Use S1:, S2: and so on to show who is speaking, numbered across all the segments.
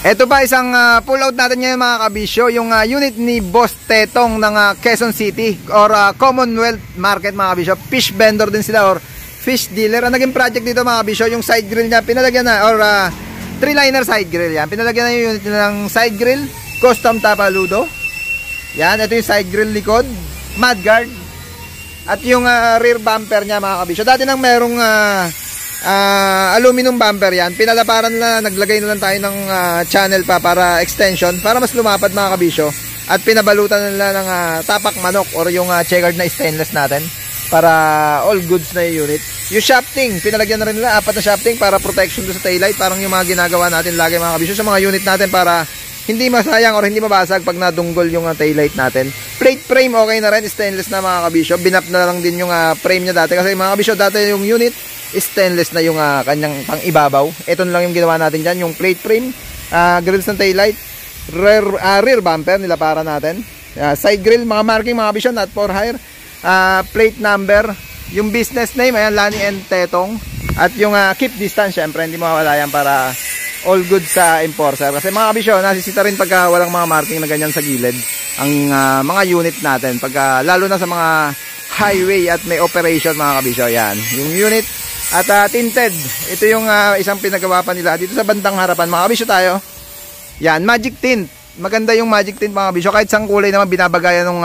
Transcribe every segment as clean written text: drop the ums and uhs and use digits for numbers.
S1: Ito pa isang pull out natin ngayon mga kabisyo, yung unit ni Boss Tetong ng Quezon City or Commonwealth Market mga kabisyo. Fish vendor din sila or fish dealer. Ang naging project dito mga kabisyo, yung side grill niya pinalagyan na or 3-liner side grill yan. Pinalagyan na yung unit ng side grill, custom tapaludo. Yan, ito yung side grill likod, mudguard. At yung rear bumper niya mga kabisyo. Dati nang merong aluminum bumper yan, pinalaparan na, naglagay na lang tayo ng channel pa para extension, para mas lumapad mga kabisyo. At pinabalutan nila ng tapak manok or yung checkered na stainless natin para all goods na yung unit. Yung shafting, pinalagyan na rin nila 4 na shafting para protection do sa taillight, parang yung mga ginagawa natin lagi mga kabisyo sa mga unit natin para hindi masayang or hindi mabasag pag nadunggol yung taillight natin. Plate frame okay na rin, stainless na mga kabisyo. Binap na lang din yung frame niya dati kasi mga kabisyo dati yung unit stainless na yung kanyang pang ibabaw. Ito na lang yung ginawa natin dyan, yung plate frame, grills ng taillight, rear bumper nila para natin, side grill, mga marking mga kabisyo, not for hire, plate number, yung business name, ayan, Lani and Tetong, at yung keep distance, syempre hindi mawala yan para all good sa enforcer. Kasi mga kabisyo, nasisita rin pagka walang mga marking na ganyan sa gilid ang mga unit natin, pagka lalo na sa mga highway at may operation mga kabisyo. Yan, yung unit at tinted. Ito yung isang pinagawa pa nila dito sa bandang harapan mga kabisyo tayo. Yan, magic tint. Maganda yung magic tint mga kabisyo. Kahit sang kulay naman binabagayan ng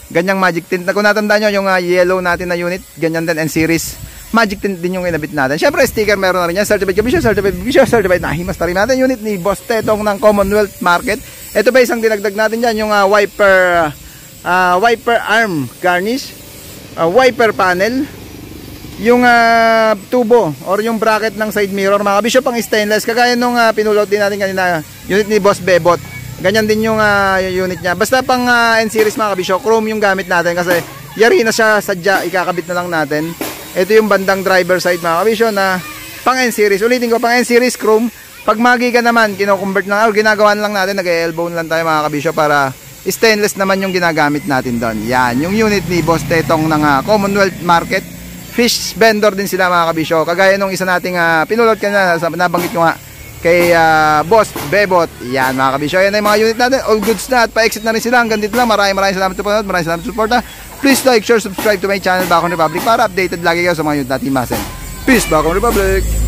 S1: ganyang magic tint. Kung natandaan nyo yung yellow natin na unit, ganyan din, N-series. Magic tint din yung inabit natin. Syempre sticker meron na rin yan. Certified kabisyo, certified kabisyo, certified nahimas na rin natin. Unit ni Boss Tetong ng Commonwealth Market. Ito ba isang dinagdag natin dyan, yung wiper arm garnish, wiper panel, yung tubo or yung bracket ng side mirror mga kabisyo, pang stainless, kagaya nung pinulot din natin kanina, unit ni Boss Bebot. Ganyan din yung unit niya. Basta pang N-series mga kabisyo, chrome yung gamit natin kasi yari na siya, sadya ikakabit na lang natin. Ito yung bandang driver side mga kabisyo na pang N-series. Ulitin ko, pang N-series chrome. Pag magiga naman, kino-convert na or ginagawa lang natin, nag-elbow lang tayo mga kabisyo para stainless naman yung ginagamit natin doon. Yan, yung unit ni Boss Tetong ng Commonwealth Market. Fish vendor din sila mga kabisyo. Kagaya nung isa nating pinulot kanina, nabanggit ko nga kay Boss Bebot. Yan mga kabisyo. Yan na yung mga unit natin. All goods na at pa-exit na rin sila. Hanggang dito lang. Maraming salamat sa panonood. Maraming salamat sa suporta. Please like, share, subscribe to my channel Bakong Republic para updated lagi kayo sa mga unit natin masin. Peace, Bakong Republic!